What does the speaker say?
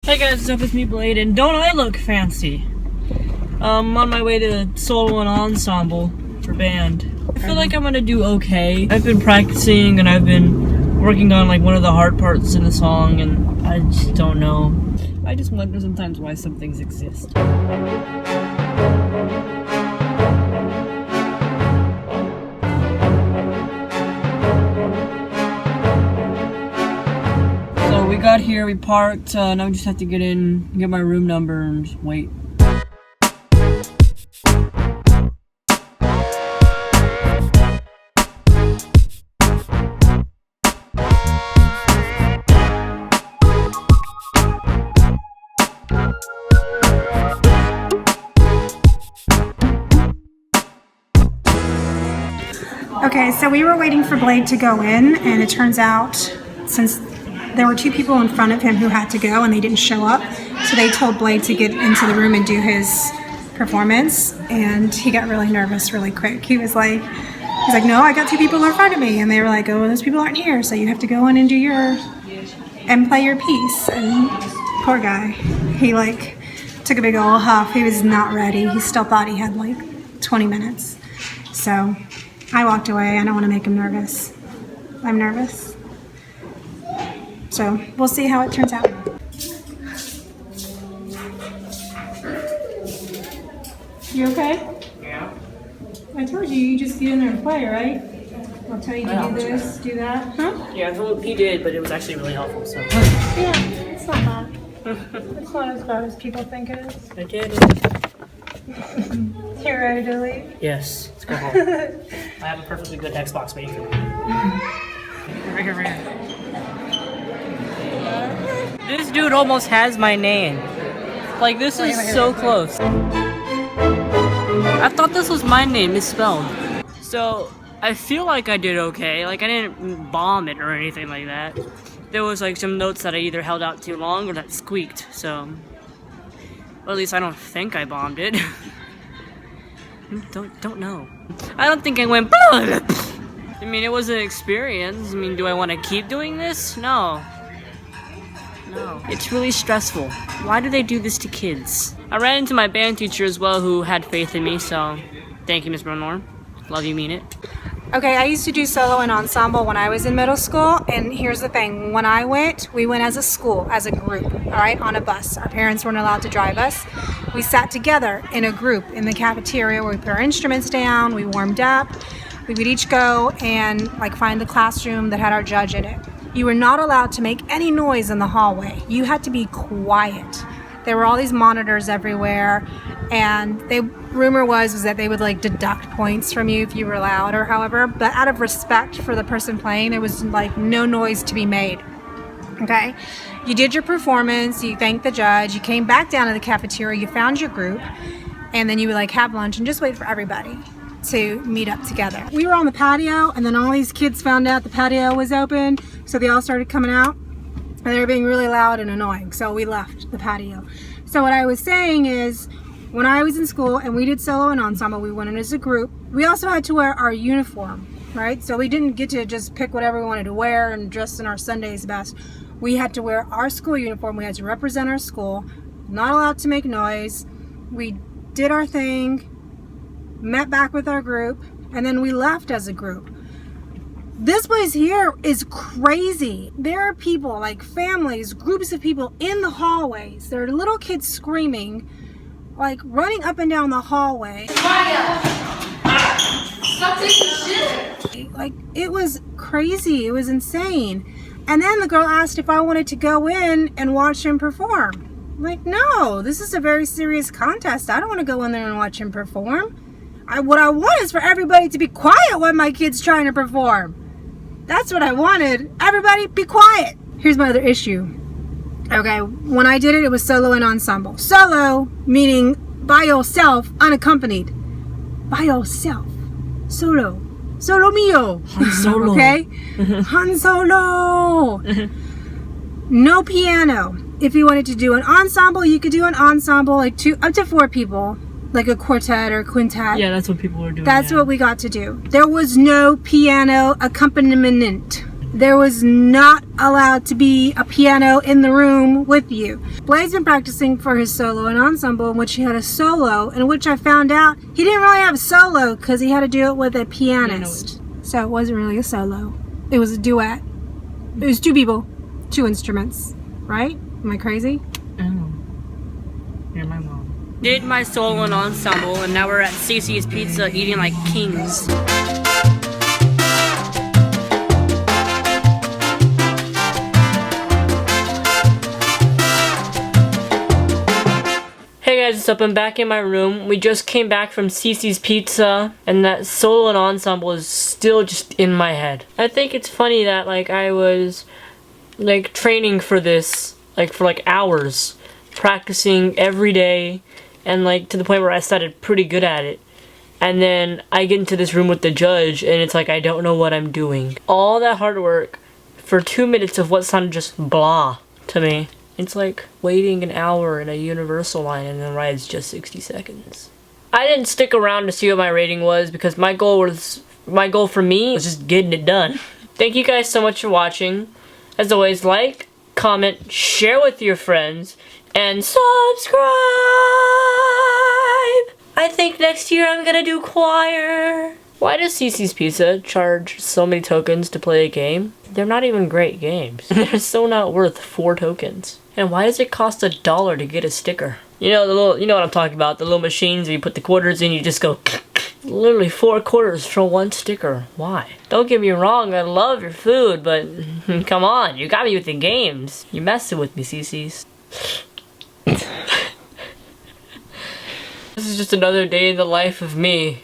Hey guys, what's up? It's me, Blade, and don't I look fancy? I'm on my way to solo and ensemble for band. I feel like I'm gonna do okay. I've been practicing and I've been working on like one of the hard parts in the song, and I just don't know. I just wonder sometimes why some things exist. So we got here, we parked, now we just have to get in, get my room number, and just wait. Okay, so we were waiting for Blade to go in, and it turns out since there were two people in front of him who had to go and they didn't show up, so they told Blade to get into the room and do his performance, and he got really nervous really quick. He's like, no, I got two people in front of me, and they were like, oh, those people aren't here, so you have to go in and do and play your piece. And poor guy, he like took a big old huff. He was not ready. He still thought he had like 20 minutes. So I walked away. I don't want to make him nervous. I'm nervous. So we'll see how it turns out. You okay? Yeah. I told you, you just get in there and play, right? I'll tell you to do this, do that. Huh? Yeah, he did, but it was actually really helpful, so. Yeah, it's not bad. It's not as bad as people think it is. I did it. You're ready to leave? Yes, let's go home. I have a perfectly good Xbox, but you can. Right here. This dude almost has my name. Like, this is so close. I thought this was my name, misspelled. So, I feel like I did okay. Like, I didn't bomb it or anything like that. There was like some notes that I either held out too long or that squeaked, so. Well, at least I don't think I bombed it. Don't know. I don't think I went. I mean, it was an experience. I mean, do I want to keep doing this? No. No. It's really stressful. Why do they do this to kids? I ran into my band teacher as well, who had faith in me, so thank you, Miss Bronor. Love you, mean it. Okay, I used to do solo and ensemble when I was in middle school, and here's the thing. When I went, we went as a school, as a group, all right, on a bus. Our parents weren't allowed to drive us. We sat together in a group in the cafeteria where we put our instruments down, we warmed up. We would each go and like find the classroom that had our judge in it. You were not allowed to make any noise in the hallway. You had to be quiet. There were all these monitors everywhere, and rumor was that they would like deduct points from you if you were loud or however, but out of respect for the person playing, there was like no noise to be made. Okay? You did your performance, you thanked the judge, you came back down to the cafeteria, you found your group, and then you would like have lunch and just wait for everybody to meet up together. We were on the patio, and then all these kids found out the patio was open, so they all started coming out, and they were being really loud and annoying, so we left the patio. So what I was saying is, when I was in school and we did solo and ensemble, we went in as a group. We also had to wear our uniform, right? So we didn't get to just pick whatever we wanted to wear and dress in our Sunday's best. We had to wear our school uniform. We had to represent our school, not allowed to make noise. We did our thing, met back with our group, and then we left as a group. This place here is crazy. There are people, like families, groups of people in the hallways. There are little kids screaming, like running up and down the hallway. Stop taking shit. Like, it was crazy. It was insane. And then the girl asked if I wanted to go in and watch him perform. I'm like, no, this is a very serious contest. I don't want to go in there and watch him perform. What I want is for everybody to be quiet when my kid's trying to perform. That's what I wanted. Everybody be quiet. Here's my other issue. Okay, when I did it, it was solo and ensemble. Solo, meaning by yourself, unaccompanied. By yourself. Solo. Solo mio. Han Solo. Okay? Han Solo. No piano. If you wanted to do an ensemble, you could do an ensemble, like up to 4 people. Like a quartet or quintet. Yeah, that's what people were doing. That's what we got to do. There was no piano accompaniment. there was not allowed to be a piano in the room with you. Blade's been practicing for his solo and ensemble, in which he had a solo, in which I found out he didn't really have a solo because he had to do it with a pianist. So it wasn't really a solo. It was a duet. It was two people, two instruments, right? Am I crazy? Oh. You're my mom. Did my solo and ensemble, and now we're at Cece's Pizza eating like kings. Hey guys, what's up? I'm back in my room. We just came back from Cece's Pizza, and that solo and ensemble is still just in my head. I think it's funny that like I was like training for this for hours, practicing every day, and like to the point where I started pretty good at it. And then I get into this room with the judge, and it's like I don't know what I'm doing. All that hard work for 2 minutes of what sounded just blah to me. It's like waiting an hour in a Universal line and the ride's just 60 seconds. I didn't stick around to see what my rating was because my goal for me was just getting it done. Thank you guys so much for watching. As always, like, comment, share with your friends, and subscribe! I think next year I'm gonna do choir. Why does Cece's Pizza charge so many tokens to play a game? They're not even great games. They're so not worth 4 tokens. And why does it cost $1 to get a sticker? You know you know what I'm talking about, the little machines where you put the quarters in, you just go literally 4 quarters for 1 sticker. Why? Don't get me wrong, I love your food, but come on, you got me with the games. You're messing with me, Cece's. This is just another day in the life of me.